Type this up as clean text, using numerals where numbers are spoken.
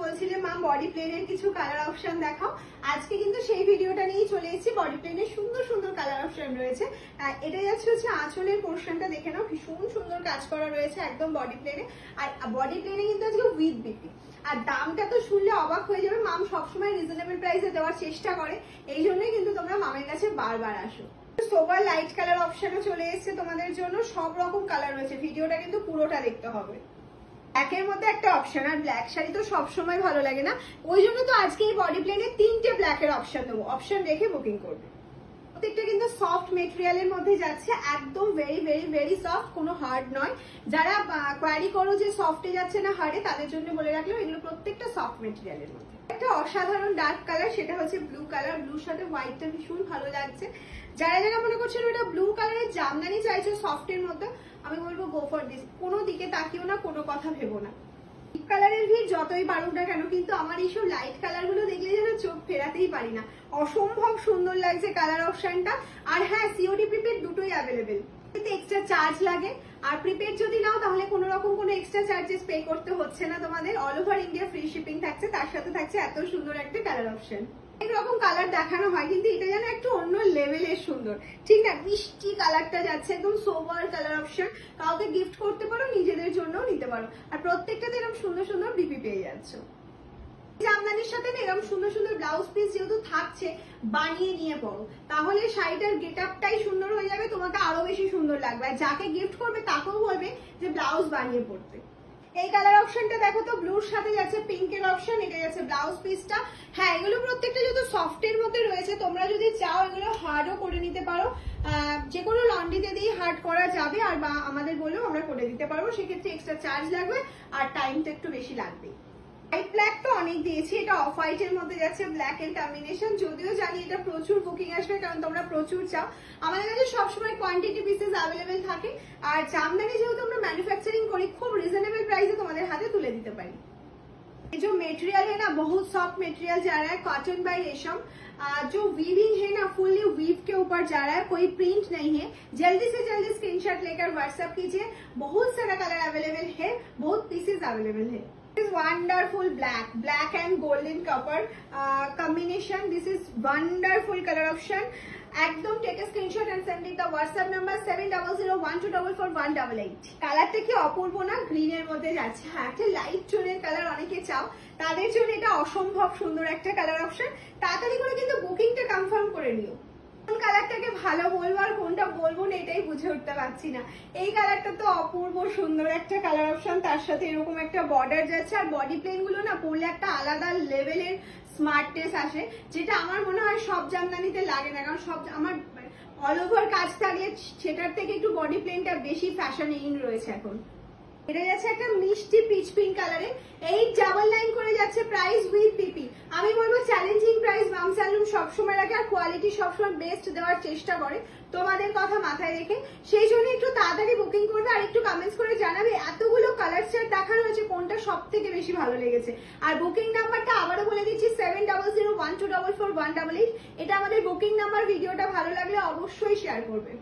বলছিলে মাম বডি প্লেনের কিছু কালার অপশন দেখাও, আজকে কিন্তু সেই ভিডিওটা নিয়েই চলে এসেছি। বডি প্লেনের সুন্দর সুন্দর কালার অপশন রয়েছে। এটা যাচ্ছে হচ্ছে আঁচলের পোর্শনটা দেখে নাও, ভীষণ সুন্দর কাজ করা রয়েছে একদম বডি প্লেনে। আর বডি প্লেনে কিন্তু আজকে উইথ বিপি, আর দামটা তো শুনলে অবাক হয়ে যাবে। মাম সবসময় রিজনেবল প্রাইসে দেওয়ার চেষ্টা করে, এই জন্যই কিন্তু তোমরা মামের কাছে বারবার আসো। সোবার লাইট কালার অপশনও চলে এসেছে তোমাদের জন্য, সব রকম কালার রয়েছে। ভিডিওটা কিন্তু পুরোটা দেখতে হবে। ব্ল্যাকের মধ্যে একটা অপশন, আর ব্ল্যাক শাড়ি তো সবসময় ভালো লাগে না, ওই জন্য তো আজকে এই বডি প্লেনে 3টে ব্ল্যাকের অপশন দেবো। অপশন দেখে বুকিং করবে। প্রত্যেকটা কিন্তু সফট মেটেরিয়ালের মধ্যে যাচ্ছে, একদম ভেরি ভেরি ভেরি সফট, কোনো হার্ড নয়। যারা কোয়ারি করো যে সফটে যাচ্ছে না হার্ডে, তাদের জন্য বলে রাখলাম এগুলো প্রত্যেকটা সফট মেটেরিয়ালের মধ্যে। একটা অসাধারণ ডার্ক কালার, সেটা হচ্ছে ব্লু কালার। ব্লুর সাথে হোয়াইটটা ভীষণ ভালো লাগছে। যারা যারা মনে করছেন ওটা ব্লু কালারের জামদানি চাইছো সফটের মধ্যে, আমি বলবো গো ফর দিস। কোনো দিকে তাকিও না, কোনো কথা ভেবো না। ডিপ কালারের ভিড় যতই বাড়ুক না কেন, কিন্তু আমার এইসব লাইট কালার গুলো দেখলে যেন চোখ ফেরাতেই পারি না। অসম্ভব সুন্দর লাগছে কালার অপশনটা। আর হ্যাঁ, সিওডি প্রিপেড দুটোই অ্যাভেলেবেল। এক্সট্রা চার্জ লাগে, আর প্রিপেড যদি নাও তাহলে কোনো রকম কোনো এক্সট্রা চার্জেস পে করতে হচ্ছে না তোমাদের। All over India free shipping থাকছে, তার সাথে থাকছে এত সুন্দর একটা কালার অপশন। অনেক রকম কালার দেখানো হয়, কিন্তু এটা যেন একটু অন্য লেভেলের সুন্দর, ঠিক না? মিষ্টি কালারটা যাচ্ছে, একদম সোবার কালার অপশন। কাউকে গিফট করতে পারো, নিজেদের জন্যও নিতে পারো। আর প্রত্যেকটাতে এরকম সুন্দর সুন্দর বিপি পেয়ে যাচ্ছ। জামদানির সাথে না এরকম সুন্দর সুন্দর ব্লাউজ পিস যেহেতু থাকছে, বানিয়ে নিয়ে পড়ো, তাহলে শাড়িটার গেট আপটাই সুন্দর হয়ে যাবে, তোমাকে আরো বেশি সুন্দর লাগবে। আর যাকে গিফট করবে তাকেও বলবে যে ব্লাউজ বানিয়ে পড়তে। এই কালার অপশনটা দেখো তো, ব্লুর সাথে যাচ্ছে পিঙ্কের অপশন, এটা যাচ্ছে ব্লাউজ পিসটা। হ্যাঁ, এগুলো প্রত্যেকটা যেহেতু সফটের মধ্যে রয়েছে, তোমরা যদি চাও এগুলো হার্ডও করে নিতে পারো। যে কোনো লন্ড্রিতে দিয়ে হার্ড করা যাবে, আর বা আমাদের বলেও আমরা করে দিতে পারবো। সেক্ষেত্রে এক্সট্রা চার্জ লাগবে, আর টাইমটা একটু বেশি লাগবে। হোয়াইট ব্ল্যাক তো অনেক দিয়েছি, এটা অফ হোয়াইটের মধ্যে যাচ্ছে ব্ল্যাক এর কম্বিনেশন। যদিও জানি এটা প্রচুর বুকিং আসবে, কারণ তোমরা প্রচুর চাও। আমাদের কাছে সবসময় কোয়ান্টিটি পিসেস অ্যাভেলেবেল থাকে, আর জামদানি যেহেতু আমরা ম্যানুফ্যাকচারিং করি, খুব রিজনেবল প্রাইসে তোমাদের হাতে তুলে दिते पारी। जो मटेरियल है ना, बहुत सॉफ्ट मटेरियल जा रहा है, कॉटन बाय रेशम। जो वीविंग है ना, फुल्ली वीव के ऊपर जा रहा है, कोई प्रिंट नहीं है। जल्दी से जल्दी स्क्रीनशॉट लेकर व्हाट्सएप कीजिए। बहुत सारा कलर अवेलेबल है, बहुत पीसेस अवेलेबल है। This is wonderful black and golden copper combination. This is wonderful color option. একদম take a screenshot and send it the WhatsApp number 7001244188। কালারটা কি অপূর্ব না? গ্রিনের মধ্যে যাচ্ছে। হ্যাঁ, একটা লাইট টোনের কালার অনেকে চাও, তাদের জন্য এটা অসম্ভব সুন্দর একটা কালার অপশন। তাড়াতাড়ি করে কিন্তু বুকিংটা কনফার্ম করে নিও। কোন কালারটাকে ভালো বলবো আর কোনটা বলবো না এটাই বুঝে উঠতে পারছি না। এই কালারটা তো অপূর্ব সুন্দর একটা কালার অপশন, তার সাথে এরকম একটা বর্ডার যাচ্ছে। আর বডি প্লেন গুলো না পরলে একটা আলাদা লেভেলের স্মার্টনেস আসে, যেটা আমার মনে হয় সব জামদানিতে লাগে না। কারণ সব আমার অল ওভার কাজ থাকলে সেটার থেকে একটু বডি প্লেনটা বেশি ফ্যাশন ইন রয়েছে এখন। এটা যাচ্ছে একটা মিষ্টি পিচ পিঙ্ক কালারে, 899 করে যাচ্ছে প্রাইস উইথ পিপি। আমি বলবো চ্যালেঞ্জিং প্রাইস মাম স্যালুন সবসময় রাখে, আর কোয়ালিটি সবসময় বেস্ট দেওয়ার চেষ্টা করে, তোমাদের কথা মাথায় রেখে। সেই জন্য একটু তাড়াতাড়ি বুকিং করবে, আর একটু কমেন্টস করে জানাবে এতগুলো কালার চার্ট দেখানো হয়েছে কোনটা সব থেকে বেশি ভালো লেগেছে। আর বুকিং নাম্বারটা আবারও বলে দিচ্ছি 7001244188। এটা আমাদের বুকিং নাম্বার। ভিডিওটা ভালো লাগলে অবশ্যই শেয়ার করবে।